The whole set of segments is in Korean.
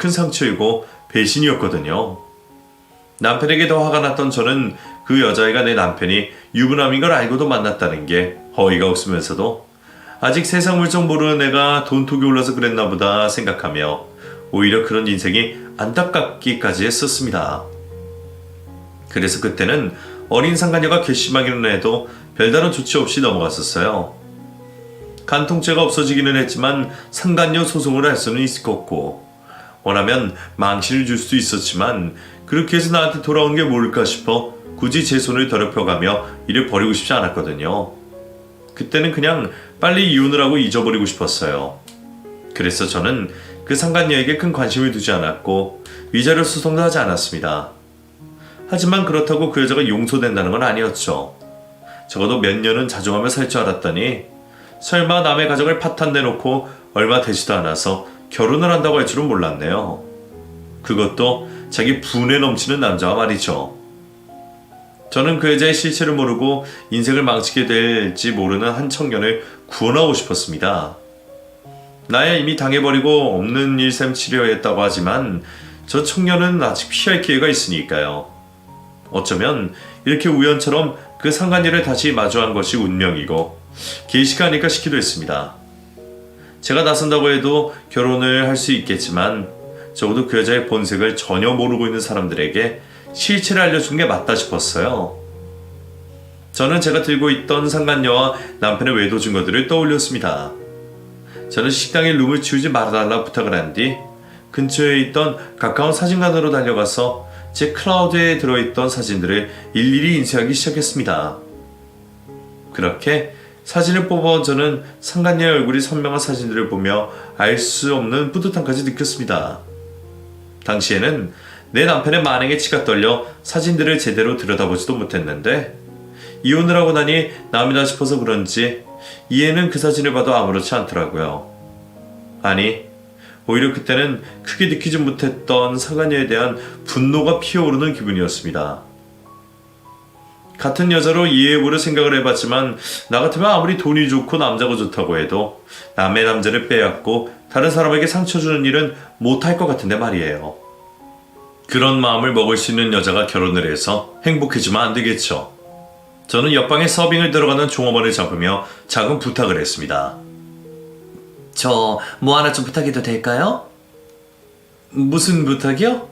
큰 상처이고 배신이었거든요. 남편에게 더 화가 났던 저는 그 여자애가 내 남편이 유부남인 걸 알고도 만났다는 게 어이가 없으면서도 아직 세상 물정 모르는 애가 돈독이 올라서 그랬나 보다 생각하며 오히려 그런 인생이 안타깝기까지 했었습니다. 그래서 그때는 어린 상간녀가 괘씸하기는 해도 별다른 조치 없이 넘어갔었어요. 간통죄가 없어지기는 했지만 상간녀 소송을 할 수는 있었고 원하면 망신을 줄 수도 있었지만 그렇게 해서 나한테 돌아온 게 뭘까 싶어 굳이 제 손을 더럽혀가며 이를 버리고 싶지 않았거든요. 그때는 그냥 빨리 이혼을 하고 잊어버리고 싶었어요. 그래서 저는 그 상간녀에게 큰 관심을 두지 않았고 위자료 소송도 하지 않았습니다. 하지만 그렇다고 그 여자가 용서된다는 건 아니었죠. 적어도 몇 년은 자중하며 살 줄 알았더니 설마 남의 가정을 파탄내놓고 얼마 되지도 않아서 결혼을 한다고 할 줄은 몰랐네요. 그것도 자기 분에 넘치는 남자와 말이죠. 저는 그 여자의 실체를 모르고 인생을 망치게 될지 모르는 한 청년을 구원하고 싶었습니다. 나야 이미 당해버리고 없는 일셈 치료했다고 하지만 저 청년은 아직 피할 기회가 있으니까요. 어쩌면 이렇게 우연처럼 그 상간녀를 다시 마주한 것이 운명이고 계시가 아닐까 싶기도 했습니다. 제가 나선다고 해도 결혼을 할 수 있겠지만 적어도 그 여자의 본색을 전혀 모르고 있는 사람들에게 실체를 알려준 게 맞다 싶었어요. 저는 제가 들고 있던 상간녀와 남편의 외도 증거들을 떠올렸습니다. 저는 식당에 룸을 치우지 말아달라 부탁을 한 뒤 근처에 있던 가까운 사진관으로 달려가서 제 클라우드에 들어있던 사진들을 일일이 인쇄하기 시작했습니다. 그렇게 사진을 뽑아온 저는 상간녀의 얼굴이 선명한 사진들을 보며 알 수 없는 뿌듯함까지 느꼈습니다. 당시에는 내 남편의 만행에 치가 떨려 사진들을 제대로 들여다보지도 못했는데 이혼을 하고 나니 남이다 싶어서 그런지 이해는 그 사진을 봐도 아무렇지 않더라고요. 아니, 오히려 그때는 크게 느끼지 못했던 상간녀에 대한 분노가 피어오르는 기분이었습니다. 같은 여자로 이해해보려 생각을 해봤지만 나 같으면 아무리 돈이 좋고 남자가 좋다고 해도 남의 남자를 빼앗고 다른 사람에게 상처 주는 일은 못할 것 같은데 말이에요. 그런 마음을 먹을 수 있는 여자가 결혼을 해서 행복해지면 안 되겠죠. 저는 옆방에 서빙을 들어가는 종업원을 잡으며 작은 부탁을 했습니다. 저 뭐 하나 좀 부탁해도 될까요? 무슨 부탁이요?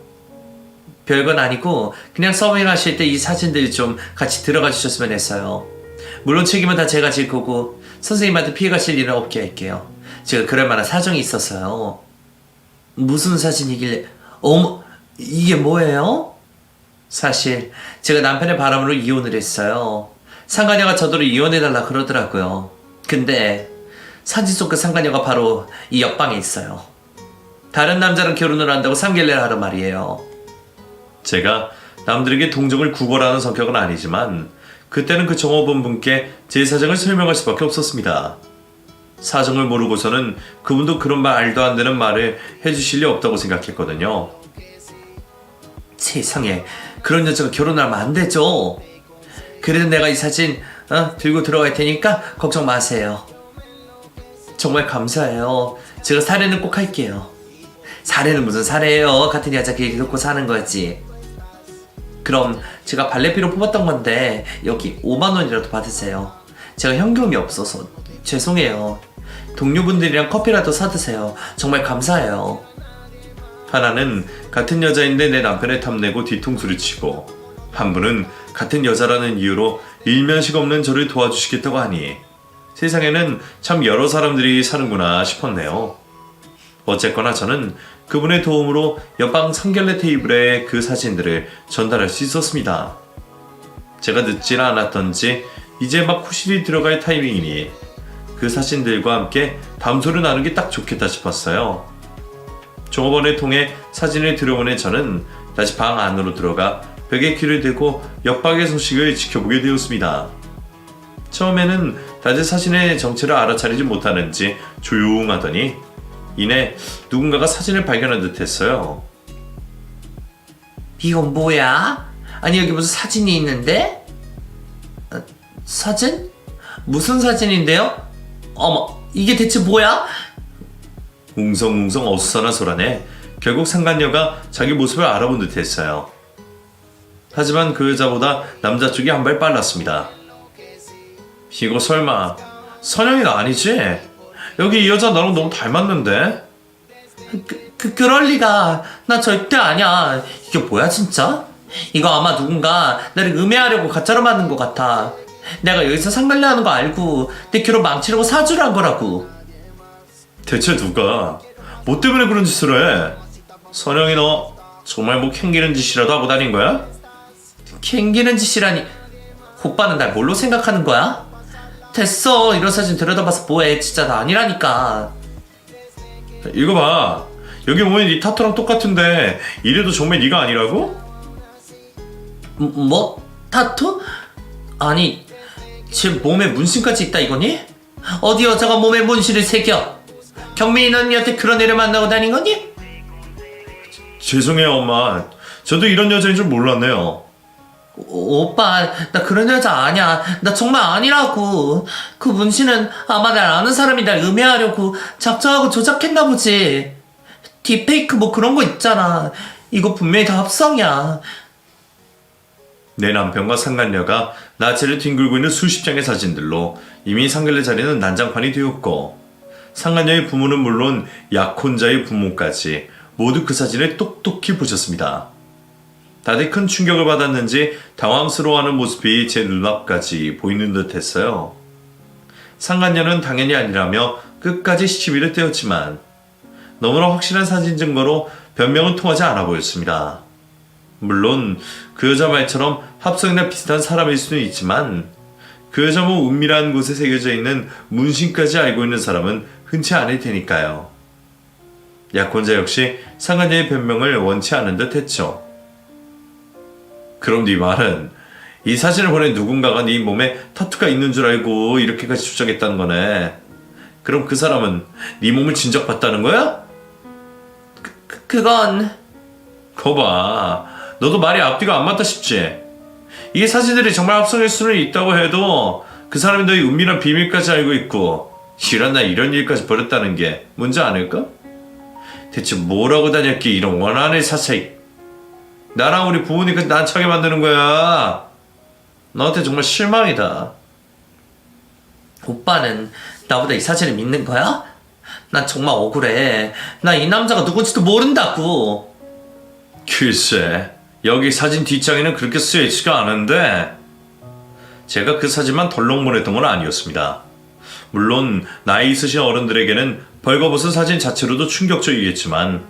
별건 아니고 그냥 서빙하실 때 이 사진들 좀 같이 들어가 주셨으면 했어요. 물론 책임은 다 제가 질 거고 선생님한테 피해 가실 일은 없게 할게요. 제가 그럴 만한 사정이 있었어요. 무슨 사진이길래... 어머, 이게 뭐예요? 사실 제가 남편의 바람으로 이혼을 했어요. 상간녀가 저더러 이혼해달라 그러더라고요. 근데 사진 속 그 상간녀가 바로 이 옆방에 있어요. 다른 남자랑 결혼을 한다고 상견례를 하러 말이에요. 제가 남들에게 동정을 구걸하는 성격은 아니지만 그때는 그 종업원분께 제 사정을 설명할 수밖에 없었습니다. 사정을 모르고서는 그분도 그런 말도 안 되는 말을 해주실 리 없다고 생각했거든요. 세상에, 그런 여자가 결혼하면 안 되죠. 그래도 내가 이 사진 들고 들어갈 테니까 걱정 마세요. 정말 감사해요. 제가 사례는 꼭 할게요. 사례는 무슨 사례예요. 같은 여자 얘기 듣고 사는 거지. 그럼 제가 발레비로 뽑았던 건데 여기 5만원이라도 받으세요. 제가 현금이 없어서 죄송해요. 동료분들이랑 커피라도 사드세요. 정말 감사해요. 하나는 같은 여자인데 내 남편을 탐내고 뒤통수를 치고 한 분은 같은 여자라는 이유로 일면식 없는 저를 도와주시겠다고 하니 세상에는 참 여러 사람들이 사는구나 싶었네요. 어쨌거나 저는 그분의 도움으로 옆방 상견례 테이블에 그 사진들을 전달할 수 있었습니다. 제가 늦지는 않았던지 이제 막 후실이 들어갈 타이밍이니 그 사진들과 함께 담소를 나누기 딱 좋겠다 싶었어요. 종업원을 통해 사진을 들여보낸 저는 다시 방 안으로 들어가 벽에 귀를 대고 옆방의 소식을 지켜보게 되었습니다. 처음에는 다들 사진의 정체를 알아차리지 못하는지 조용하더니 이내 누군가가 사진을 발견한 듯 했어요. 이건 뭐야? 아니 여기 무슨 사진이 있는데? 사진? 무슨 사진인데요? 어머, 이게 대체 뭐야? 웅성웅성 어수선한 소란에 결국 상간녀가 자기 모습을 알아본 듯 했어요. 하지만 그 여자보다 남자 쪽이 한 발 빨랐습니다. 이거 설마 선영이가 아니지? 여기 이 여자 나랑 너무 닮았는데? 그럴 리가. 나 절대 아니야. 이게 뭐야 진짜? 이거 아마 누군가 나를 음해하려고 가짜로 만든 것 같아. 내가 여기서 상관례 하는 거 알고 내 결혼 망치려고 사주를 한 거라고. 대체 누가? 뭐 때문에 그런 짓을 해? 선영이 너 정말 뭐 캥기는 짓이라도 하고 다닌 거야? 캥기는 짓이라니. 오빠는 날 뭘로 생각하는 거야? 됐어. 이런 사진 들여다봐서 뭐해. 진짜 나 아니라니까. 이거 봐. 여기 보면 네 타투랑 똑같은데 이래도 정말 네가 아니라고? 뭐? 타투? 아니, 제 몸에 문신까지 있다 이거니? 어디 여자가 몸에 문신을 새겨? 경민이 넌 여태 그런 애를 만나고 다닌 거니? 죄송해요 엄마. 저도 이런 여자인 줄 몰랐네요. 오빠, 나 그런 여자 아니야. 나 정말 아니라고. 그 문신은 아마 날 아는 사람이 날 음해하려고 작정하고 조작했나 보지. 딥페이크 뭐 그런 거 있잖아. 이거 분명히 다 합성이야. 내 남편과 상간녀가 나체를 뒹굴고 있는 수십 장의 사진들로 이미 상간녀 자리는 난장판이 되었고, 상간녀의 부모는 물론 약혼자의 부모까지 모두 그 사진을 똑똑히 보셨습니다. 다들 큰 충격을 받았는지 당황스러워하는 모습이 제 눈앞까지 보이는 듯 했어요. 상간녀는 당연히 아니라며 끝까지 시치미를 떼었지만 너무나 확실한 사진 증거로 변명은 통하지 않아 보였습니다. 물론 그 여자 말처럼 합성이나 비슷한 사람일 수는 있지만 그 여자 몸 은밀한 곳에 새겨져 있는 문신까지 알고 있는 사람은 흔치 않을 테니까요. 약혼자 역시 상간녀의 변명을 원치 않은 듯 했죠. 그럼 네 말은 이 사진을 보낸 누군가가 네 몸에 타투가 있는 줄 알고 이렇게까지 주장했다는 거네. 그럼 그 사람은 네 몸을 진작봤다는 거야? 그건... 거봐, 너도 말이 앞뒤가 안 맞다 싶지? 이게 사진들이 정말 합성일 수는 있다고 해도 그 사람이 너의 은밀한 비밀까지 알고 있고 이런 날 이런 일까지 벌였다는 게 문제 아닐까? 대체 뭐라고 다녔기에 이런 원한을 사차이. 나랑 우리 부모님까지 난처하게 만드는 거야. 너한테 정말 실망이다. 오빠는 나보다 이 사진을 믿는 거야? 난 정말 억울해. 나 이 남자가 누군지도 모른다고. 글쎄, 여기 사진 뒷장에는 그렇게 쓰여있지가 않은데 제가 그 사진만 덜렁 보냈던 건 아니었습니다. 물론 나이 있으신 어른들에게는 벌거벗은 사진 자체로도 충격적이겠지만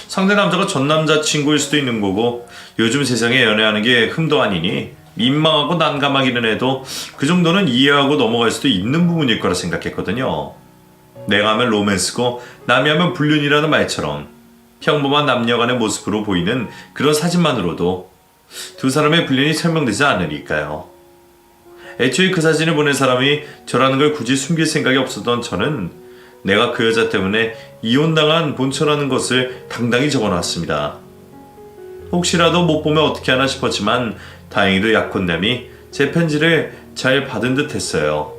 상대 남자가 전 남자친구일 수도 있는 거고 요즘 세상에 연애하는 게 흠도 아니니 민망하고 난감하기는 해도 그 정도는 이해하고 넘어갈 수도 있는 부분일 거라 생각했거든요. 내가 하면 로맨스고 남이 하면 불륜이라는 말처럼 평범한 남녀 간의 모습으로 보이는 그런 사진만으로도 두 사람의 불륜이 설명되지 않으니까요. 애초에 그 사진을 보낸 사람이 저라는 걸 굳이 숨길 생각이 없었던 저는 내가 그 여자 때문에 이혼당한 본처라는 것을 당당히 적어놨습니다. 혹시라도 못 보면 어떻게 하나 싶었지만 다행히도 약혼남이 제 편지를 잘 받은 듯 했어요.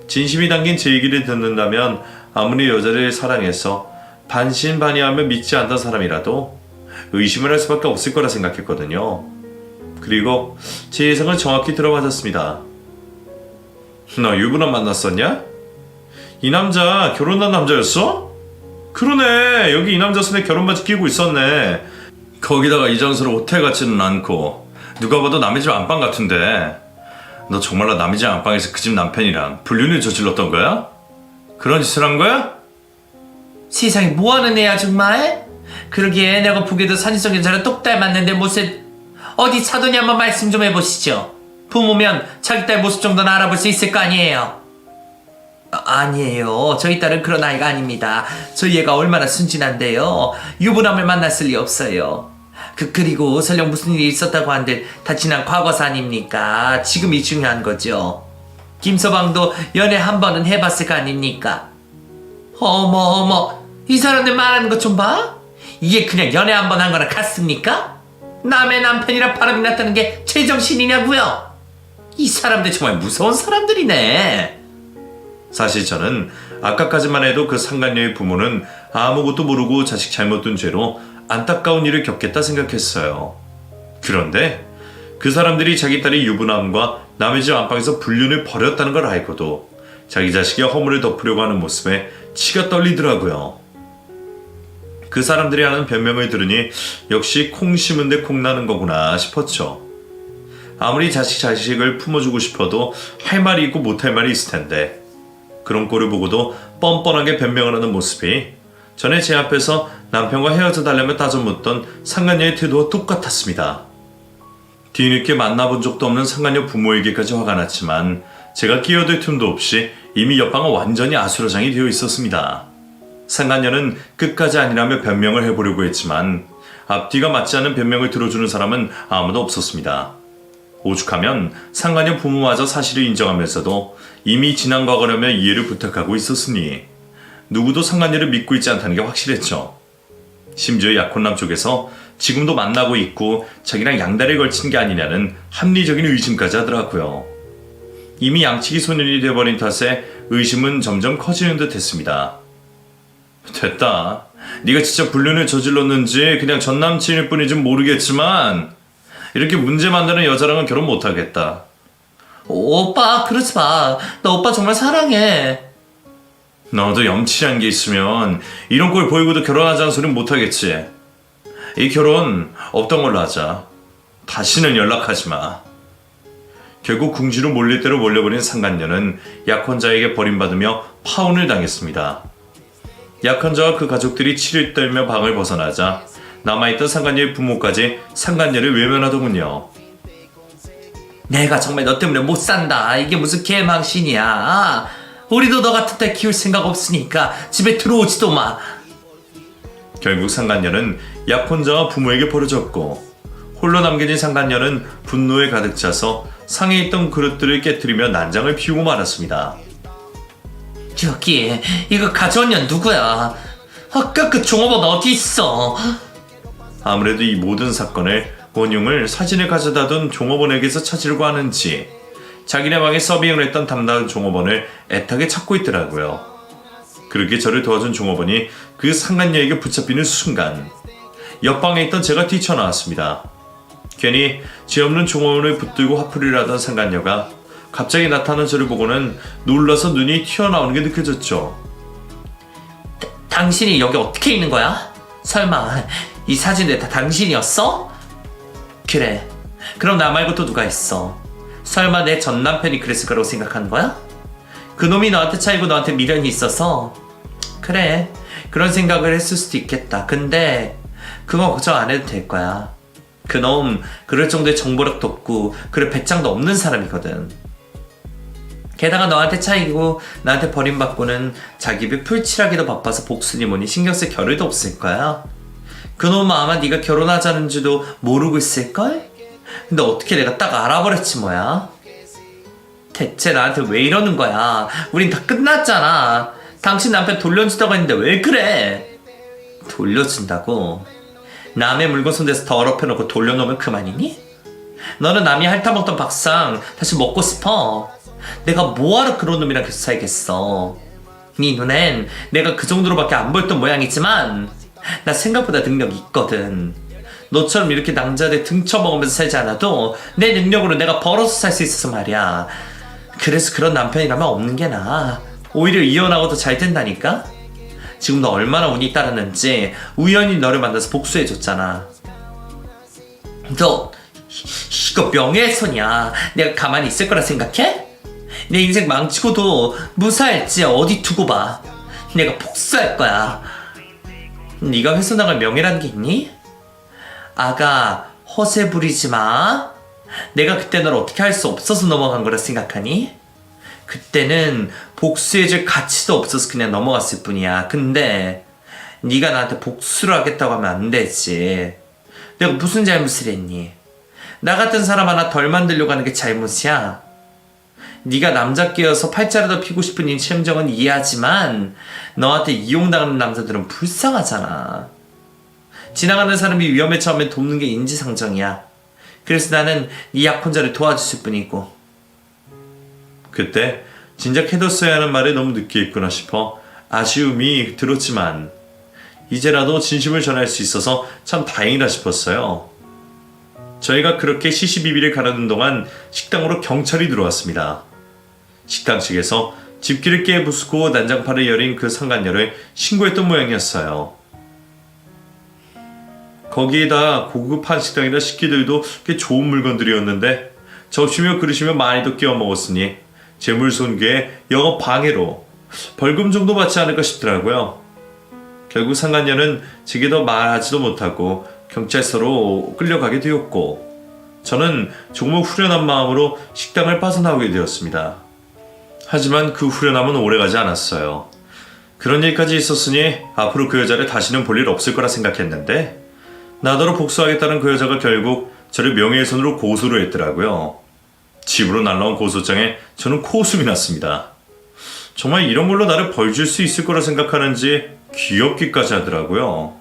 진심이 담긴 제 얘기를 듣는다면 아무리 여자를 사랑해서 반신반의하며 믿지 않던 사람이라도 의심을 할 수밖에 없을 거라 생각했거든요. 그리고 제 예상은 정확히 들어맞았습니다. 너 유부남 만났었냐? 이 남자 결혼한 남자였어? 그러네. 여기 이 남자 손에 결혼바지 끼고 있었네. 거기다가 이 장소로 호텔 같지는 않고 누가 봐도 남의 집 안방 같은데 너 정말로 남의 집 안방에서 그 집 남편이랑 불륜을 저질렀던 거야? 그런 짓을 한 거야? 세상에 뭐하는 애야 정말? 그러기에 내가 보기에도 산지적인 자를 똑 닮았는데 모습 어디 사돈이 한번 말씀 좀 해보시죠. 부모면 자기 딸 모습 정도는 알아볼 수 있을 거 아니에요. 아니에요. 저희 딸은 그런 아이가 아닙니다. 저희 애가 얼마나 순진한데요. 유부남을 만났을 리 없어요. 그리고 설령 무슨 일이 있었다고 한들 다 지난 과거사 아닙니까? 지금이 중요한 거죠. 김서방도 연애 한 번은 해봤을 거 아닙니까? 어머 이 사람들 말하는 것 좀 봐. 이게 그냥 연애 한 번 한 거나 같습니까? 남의 남편이랑 바람이 났다는 게 제정신이냐고요? 이 사람들 정말 무서운 사람들이네. 사실 저는 아까까지만 해도 그 상간녀의 부모는 아무것도 모르고 자식 잘못 둔 죄로 안타까운 일을 겪겠다 생각했어요. 그런데 그 사람들이 자기 딸이 유부남과 남의 집 안방에서 불륜을 벌였다는 걸 알고도 자기 자식의 허물을 덮으려고 하는 모습에 치가 떨리더라고요. 그 사람들이 하는 변명을 들으니 역시 콩 심은 데 콩 나는 거구나 싶었죠. 아무리 자식을 품어주고 싶어도 할 말이 있고 못할 말이 있을 텐데 그런 꼴을 보고도 뻔뻔하게 변명을 하는 모습이 전에 제 앞에서 남편과 헤어져 달라며 따져묻던 상간녀의 태도와 똑같았습니다. 뒤늦게 만나본 적도 없는 상간녀 부모에게까지 화가 났지만 제가 끼어들 틈도 없이 이미 옆방은 완전히 아수라장이 되어 있었습니다. 상간녀는 끝까지 아니라며 변명을 해보려고 했지만 앞뒤가 맞지 않는 변명을 들어주는 사람은 아무도 없었습니다. 오죽하면 상간녀 부모마저 사실을 인정하면서도 이미 지난 과거라며 이해를 부탁하고 있었으니 누구도 상간녀를 믿고 있지 않다는 게 확실했죠. 심지어 약혼남 쪽에서 지금도 만나고 있고 자기랑 양다리에 걸친 게 아니냐는 합리적인 의심까지 하더라고요. 이미 양치기 소년이 돼버린 탓에 의심은 점점 커지는 듯 했습니다. 됐다. 네가 진짜 불륜을 저질렀는지 그냥 전남친일 뿐인지 모르겠지만 이렇게 문제 만드는 여자랑은 결혼 못하겠다. 오빠 그러지 마. 나 오빠 정말 사랑해. 너도 염치한 게 있으면 이런 걸 보이고도 결혼하자는 소리는 못하겠지. 이 결혼 없던 걸로 하자. 다시는 연락하지 마. 결국 궁지로 몰릴 대로 몰려버린 상간녀는 약혼자에게 버림받으며 파혼을 당했습니다. 약혼자와 그 가족들이 치를 떨며 방을 벗어나자 남아있던 상간녀의 부모까지 상간녀를 외면하더군요. 내가 정말 너 때문에 못 산다. 이게 무슨 개망신이야. 우리도 너 같은 딸 키울 생각 없으니까 집에 들어오지도 마. 결국 상간녀는 약혼자와 부모에게 버려졌고 홀로 남겨진 상간녀는 분노에 가득 차서 상에 있던 그릇들을 깨트리며 난장을 피우고 말았습니다. 여기 이거 가져온 년 누구야? 아까 그 종업원 어디 있어? 아무래도 이 모든 사건의 원흉을 사진을 가져다 둔 종업원에게서 찾으려고 하는지 자기네 방에 서빙을 했던 담당 종업원을 애타게 찾고 있더라고요. 그렇게 저를 도와준 종업원이 그 상간녀에게 붙잡히는 순간 옆방에 있던 제가 뛰쳐나왔습니다. 괜히 죄 없는 종업원을 붙들고 화풀이를 하던 상간녀가 갑자기 나타난 저를 보고는 놀라서 눈이 튀어나오는 게 느껴졌죠. 당신이 여기 어떻게 있는 거야? 설마 이 사진들 다 당신이었어? 그래. 그럼 나 말고 또 누가 있어? 설마 내 전 남편이 그랬을 거라고 생각하는 거야? 그놈이 너한테 차이고 너한테 미련이 있어서? 그래. 그런 생각을 했을 수도 있겠다. 근데 그건 걱정 안 해도 될 거야. 그놈 그럴 정도의 정보력도 없고 그럴 배짱도 없는 사람이거든. 게다가 너한테 차이고 나한테 버림받고는 자기 입에 풀칠하기도 바빠서 복순이 뭐니 신경 쓸 겨를도 없을 거야. 그놈은 아마 네가 결혼하자는지도 모르고 있을걸? 근데 어떻게 내가 딱 알아버렸지 뭐야. 대체 나한테 왜 이러는 거야. 우린 다 끝났잖아. 당신 남편 돌려준다고 했는데 왜 그래. 돌려준다고? 남의 물건 손대서 더럽혀놓고 돌려놓으면 그만이니? 너는 남이 핥아먹던 밥상 다시 먹고 싶어. 내가 뭐하러 그런 놈이랑 계속 살겠어. 네 눈엔 내가 그 정도로밖에 안 보였던 모양이지만 나 생각보다 능력이 있거든. 너처럼 이렇게 남자들 등쳐먹으면서 살지 않아도 내 능력으로 내가 벌어서 살 수 있어서 말이야. 그래서 그런 남편이라면 없는 게 나아. 오히려 이혼하고도 잘 된다니까? 지금 너 얼마나 운이 따랐는지 우연히 너를 만나서 복수해줬잖아. 너 이거 명예훼손이야. 내가 가만히 있을 거라 생각해? 내 인생 망치고도 무사할지 어디 두고 봐. 내가 복수할 거야. 네가 훼손당할 명예라는 게 있니? 아가 허세 부리지 마. 내가 그때 널 어떻게 할 수 없어서 넘어간 거라 생각하니? 그때는 복수해줄 가치도 없어서 그냥 넘어갔을 뿐이야. 근데 네가 나한테 복수를 하겠다고 하면 안 되지. 내가 무슨 잘못을 했니? 나 같은 사람 하나 덜 만들려고 하는 게 잘못이야. 네가 남자 끼어서 팔자라도 피고 싶은 이 심정은 이해하지만 너한테 이용당하는 남자들은 불쌍하잖아. 지나가는 사람이 위험에 처하면 돕는 게 인지상정이야. 그래서 나는 네 약혼자를 도와줬을 뿐이고. 그때 진작 해뒀어야 하는 말에 너무 늦게 했구나 싶어 아쉬움이 들었지만 이제라도 진심을 전할 수 있어서 참 다행이다 싶었어요. 저희가 그렇게 시시비비를 가르는 동안 식당으로 경찰이 들어왔습니다. 식당 측에서 집기를 깨부수고 난장판을 여린 그 상간녀를 신고했던 모양이었어요. 거기에다 고급 한식당이라 식기들도 꽤 좋은 물건들이었는데 접시며 그릇이며 많이도 끼워 먹었으니 재물 손괴에 영업 방해로 벌금 정도 받지 않을까 싶더라고요. 결국 상간녀는 제게 더 말하지도 못하고 경찰서로 끌려가게 되었고 저는 조금 후련한 마음으로 식당을 빠져나오게 되었습니다. 하지만 그 후련함은 오래가지 않았어요. 그런 일까지 있었으니 앞으로 그 여자를 다시는 볼 일 없을 거라 생각했는데 나더러 복수하겠다는 그 여자가 결국 저를 명예훼손으로 고소를 했더라고요. 집으로 날라온 고소장에 저는 코웃음이 났습니다. 정말 이런 걸로 나를 벌 줄 수 있을 거라 생각하는지 귀엽기까지 하더라고요.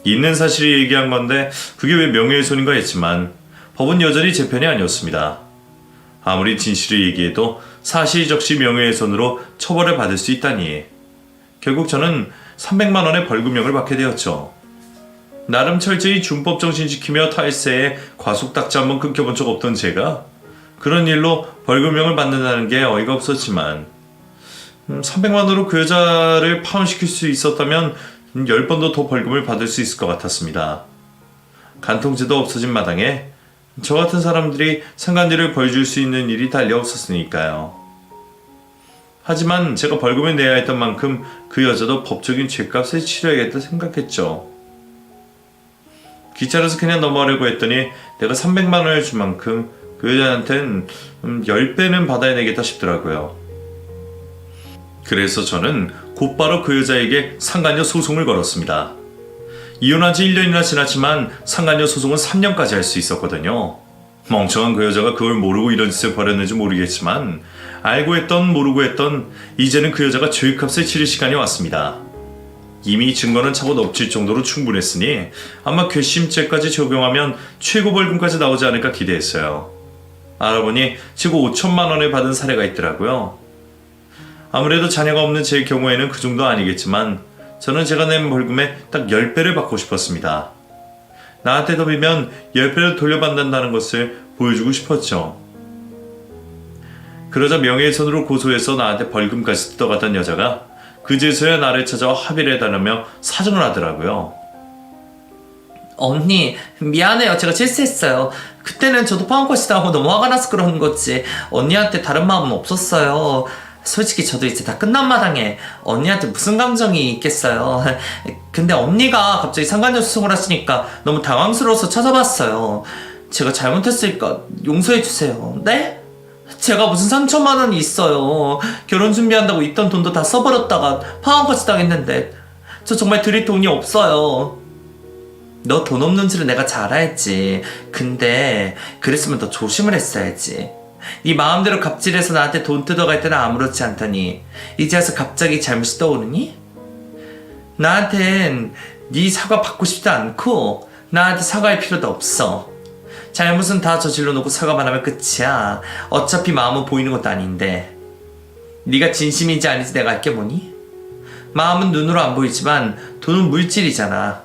있는 사실을 얘기한 건데 그게 왜 명예훼손인가 했지만 법은 여전히 제 편이 아니었습니다. 아무리 진실을 얘기해도 사실적시 명예훼손으로 처벌을 받을 수 있다니 결국 저는 300만 원의 벌금형을 받게 되었죠. 나름 철저히 준법 정신 지키며 탈세에 과속딱지 한번 끊겨본 적 없던 제가 그런 일로 벌금형을 받는다는 게 어이가 없었지만 300만 원으로 그 여자를 파혼시킬 수 있었다면 10번도 더 벌금을 받을 수 있을 것 같았습니다. 간통죄도 없어진 마당에 저 같은 사람들이 상간녀를 벌줄 수 있는 일이 달리 없었으니까요. 하지만 제가 벌금을 내야 했던 만큼 그 여자도 법적인 죗값을 치러야겠다 생각했죠. 귀찮아서 그냥 넘어가려고 했더니 내가 300만 원을 준 만큼 그 여자한텐 10배는 받아야 되겠다 싶더라고요. 그래서 저는 곧바로 그 여자에게 상간녀 소송을 걸었습니다. 이혼한 지 1년이나 지났지만 상간녀 소송은 3년까지 할 수 있었거든요. 멍청한 그 여자가 그걸 모르고 이런 짓을 벌였는지 모르겠지만 알고 했던 모르고 했던 이제는 그 여자가 죄값을 치를 시간이 왔습니다. 이미 증거는 차고 넘칠 정도로 충분했으니 아마 괘씸죄까지 적용하면 최고 벌금까지 나오지 않을까 기대했어요. 알아보니 최고 5천만 원을 받은 사례가 있더라고요. 아무래도 자녀가 없는 제 경우에는 그 정도 아니겠지만 저는 제가 낸 벌금에 딱 10배를 받고 싶었습니다. 나한테 더 빌면 10배를 돌려받는다는 것을 보여주고 싶었죠. 그러자 명예훼손으로 고소해서 나한테 벌금까지 뜯어갔던 여자가 그제서야 나를 찾아와 합의를 해달라며 사정을 하더라고요. 언니 미안해요. 제가 실수했어요. 그때는 저도 파혼컷이 당하고 너무 화가 나서 그러는 거지 언니한테 다른 마음은 없었어요. 솔직히 저도 이제 다 끝난 마당에 언니한테 무슨 감정이 있겠어요. 근데 언니가 갑자기 상간녀 소송을 하시니까 너무 당황스러워서 찾아봤어요. 제가 잘못했으니까 용서해주세요. 네? 제가 무슨 3천만 원이 있어요. 결혼 준비한다고 있던 돈도 다 써버렸다가 파혼까지 당했는데 저 정말 드릴 돈이 없어요. 너 돈 없는 줄은 내가 잘 알지. 근데 그랬으면 더 조심을 했어야지. 네 마음대로 갑질해서 나한테 돈 뜯어갈 때는 아무렇지 않다니 이제 와서 갑자기 잘못이 떠오르니? 나한텐 네 사과 받고 싶지 않고 나한테 사과할 필요도 없어. 잘못은 다 저질러 놓고 사과만 하면 끝이야. 어차피 마음은 보이는 것도 아닌데. 네가 진심인지 아닌지 내가 알게 뭐니? 마음은 눈으로 안 보이지만 돈은 물질이잖아.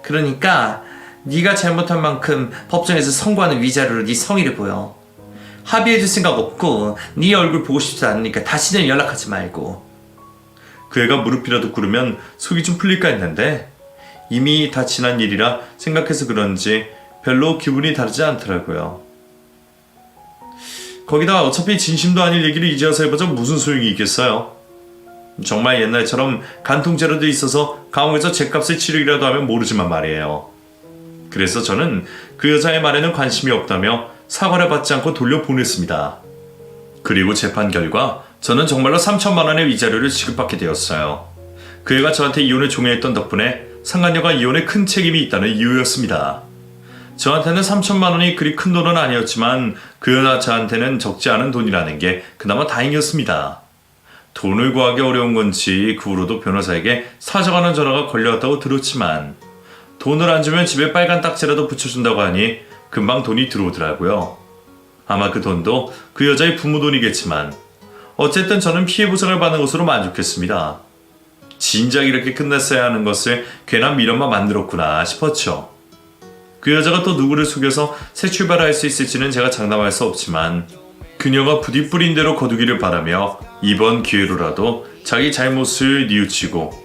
그러니까 네가 잘못한 만큼 법정에서 선고하는 위자료로 네 성의를 보여. 합의해줄 생각 없고 네 얼굴 보고 싶지 않으니까 다시는 연락하지 말고. 그 애가 무릎이라도 꿇으면 속이 좀 풀릴까 했는데 이미 다 지난 일이라 생각해서 그런지 별로 기분이 다르지 않더라고요. 거기다 어차피 진심도 아닐 얘기를 이제 와서 해보자 무슨 소용이 있겠어요. 정말 옛날처럼 간통죄라도 있어서 감옥에서 죗값을 치르기라도 하면 모르지만 말이에요. 그래서 저는 그 여자의 말에는 관심이 없다며 사과를 받지 않고 돌려보냈습니다. 그리고 재판 결과 저는 정말로 3천만 원의 위자료를 지급받게 되었어요. 그 애가 저한테 이혼을 종용했던 덕분에 상간녀가 이혼에 큰 책임이 있다는 이유였습니다. 저한테는 3천만 원이 그리 큰 돈은 아니었지만 그 여자 저한테는 적지 않은 돈이라는 게 그나마 다행이었습니다. 돈을 구하기 어려운 건지 그 후로도 변호사에게 사정하는 전화가 걸려왔다고 들었지만 돈을 안 주면 집에 빨간 딱지라도 붙여준다고 하니 금방 돈이 들어오더라고요. 아마 그 돈도 그 여자의 부모 돈이겠지만 어쨌든 저는 피해 보상을 받는 것으로 만족했습니다. 진작 이렇게 끝났어야 하는 것을 괜한 미련만 만들었구나 싶었죠. 그 여자가 또 누구를 속여서 새 출발을 할 수 있을지는 제가 장담할 수 없지만 그녀가 부디 뿌린 대로 거두기를 바라며 이번 기회로라도 자기 잘못을 뉘우치고